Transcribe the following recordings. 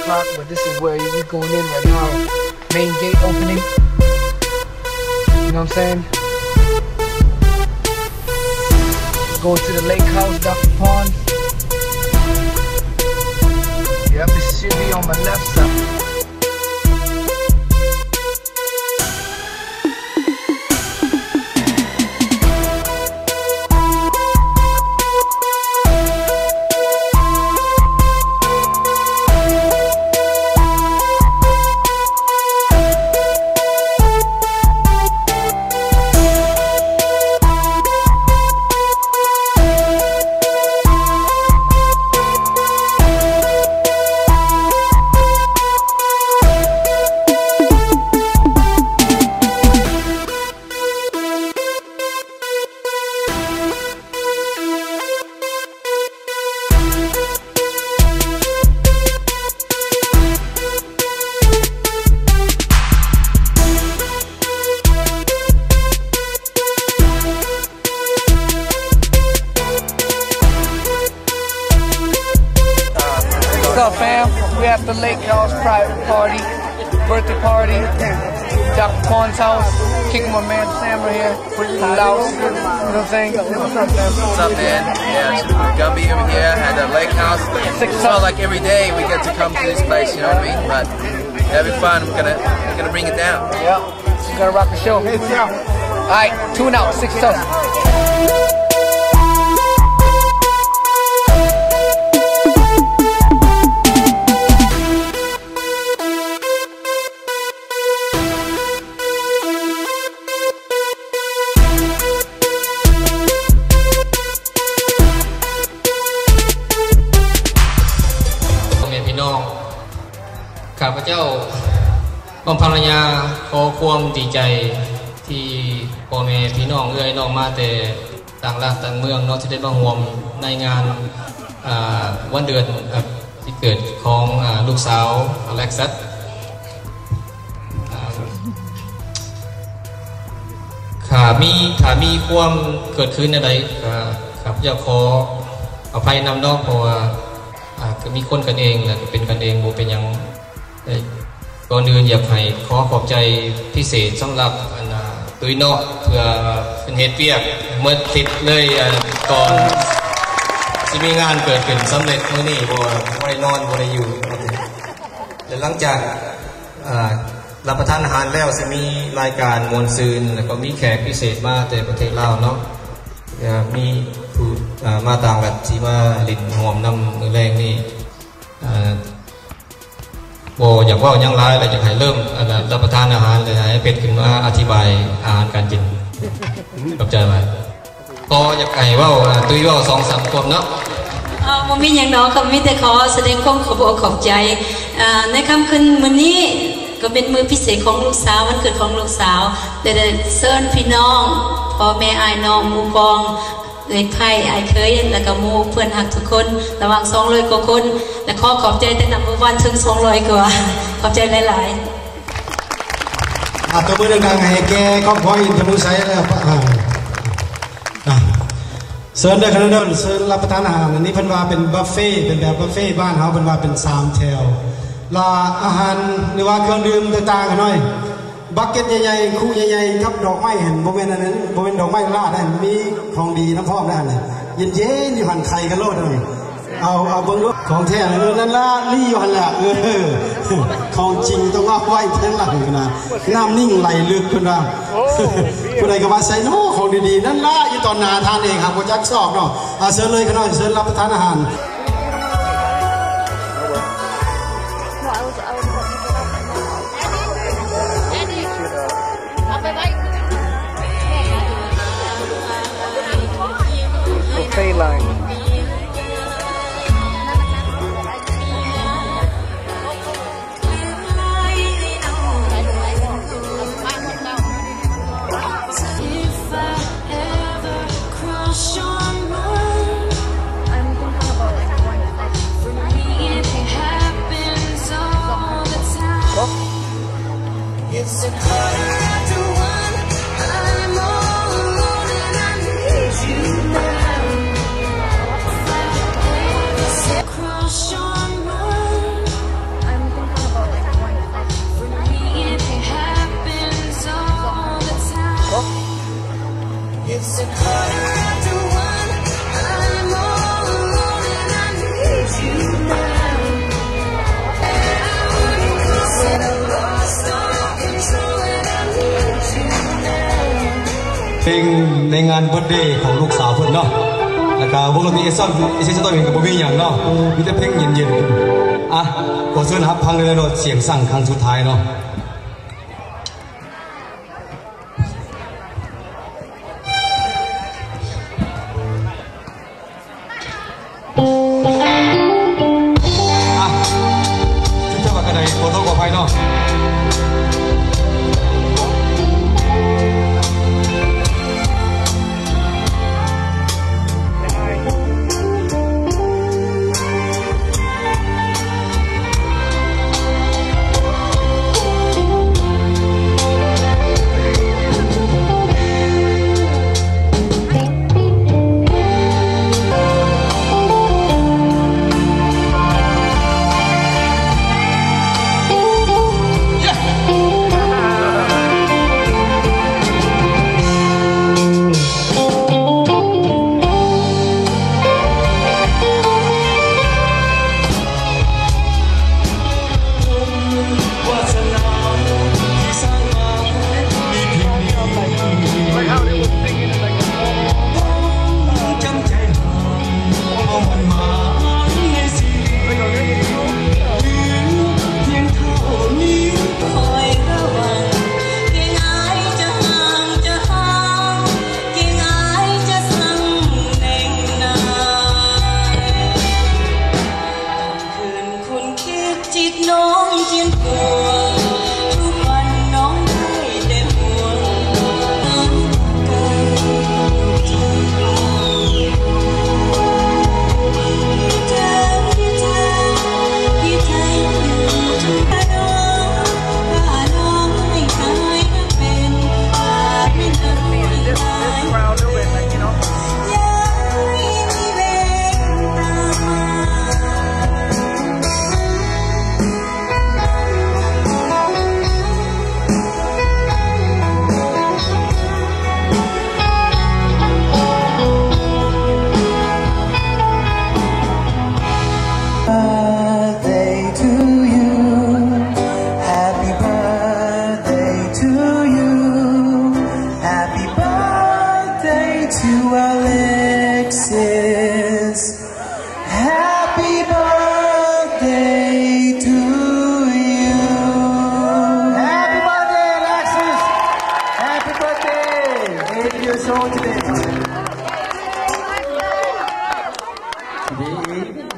o'clock, but this is where we're going in right now. Main gate opening. You know what I'm saying? Going to the lake house, Dr. Pond. Yep, this should be on my left side. What's up, fam? We're at the Lake House private party, birthday party, Dr. Pond's house, kicking my man Sam right here, pretty loud, you know what I'm saying? What's up, man? What's up, man? Yeah, it's Gumby over here at the Lake House. It's not like every day we get to come to this place, you know what I mean? But having fun, we're gonna bring it down. Yep, we're gonna rock the show. Alright, tune out, 6 stuff.ข้าพเจ้าบำภรญาขอความดีใจที่พ่อแม่พี่น้องเอื้อยน้องมาแต่ต่างรัฐต่างเมืองเนาะที่ได้มาร่วมในงานวันเดือนที่เกิดของลูกสาวอเล็กซัสถ้ามีความเกิดขึ้นใดข้าพเจ้าขออภัยนำเนาะเพราะว่าก็มีคนกันเองแหละเป็นกันเองบ่เป็นหยังก่อนอื่นอยากให้ขอขอบใจพิเศษสำหรับตุ้ยเนาะเพื่อเป็นเฮ็ดเวียกเมื่อติดเลยก่อนสิมีงานเกิดขึ้นสำเร็จมื้อนี้บ่ได้นอนบ่ได้อยู่แต่หลังจากรับประทานอาหารแล้วสิมีรายการมวลซืนแล้วก็มีแขกพิเศษมาแต่ประเทศลาวเนาะมีผู้มาต่างกันที่มาลิ้นหอมนำมื้อแรงนี่บ่อยากว่าหยังหลายแล้วอยากให้เริ่มรับประทานอาหารเลยให้เป็ดขึ้นมาอธิบายอาหารการกินเข้าใจมั้ยก็อยากให้เว้าตุ้ยเว้า 2-3 คนเนาะบ่มีหยังดอกก็มีแต่ขอแสดงความขอบอกขอบใจในค่ำคืนมื้อนี้ก็เป็นมื้อพิเศษของลูกสาววันเกิดของลูกสาวได้เชิญพี่น้องพ่อแม่อ้ายน้องหมู่กองเอ้ยไผอ้ายเคยแล้วก็หมู่เพื่อนฮักทุกคนระหว่าง200กว่าคนและขอขอบใจแต่นับวันถึง200กว่าขอบใจหลายๆตัวมือดังๆให้แกครอบครัวอินทมุไสแล้วเชิญได้ขนาดนั้นเชิญรับประทานอาหารอันนี้เพิ่นว่าเป็นบุฟเฟ่เป็นแบบบุฟเฟ่บ้านเฮาเพิ่นว่าเป็น3แถวลาอาหารหรือว่าเครื่องดื่มต่างๆกันหน่อยบักเก็ตใหญ่ๆคู่ใหญ่ๆกับดอกไม้เห็นบ่แม่นอันนั้นบ่เป็นดอกไม้ลาดนั่นมีของดีน้ำพร้อมนั่นน่ะเย็นๆอยู่หั่นไข่กันโลดนั่นเอาเบิ่งดูของแท้นั่นล่ะลี่อยู่หั่นแหละของจริงต้องเอาไว้เพิ่นหลังนะน้ำนิ่งไหลลึกเพิ่นว่าผู้ใดก็ว่าใส่โน้ของดีๆนั่นล่ะอยู่ตอนหน้าทานเองครับบ่จักซอกเนาะเชิญเลยกันหน่อยเชิญรับประทานอาหารBuffet line. It's a quarter after 1. I'm all alone and I need you now. งในงานเบิร์ธเดย์ของลูกสาวเพิ่นเนาะแล้วก็วงดนตรีเอซอนเองก็บ่มีหยังเนาะมีแต่เพลงเย็นๆอ่ะขอเชิญรับฟังเลยเนาะเสียงสั่งครั้งสุดท้ายเนาะจุดว่าก็ได้ขอโทษขออภัยเนาะ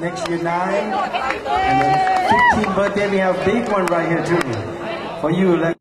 Next year 9 and then 15th birthday we have a big one right here too for you.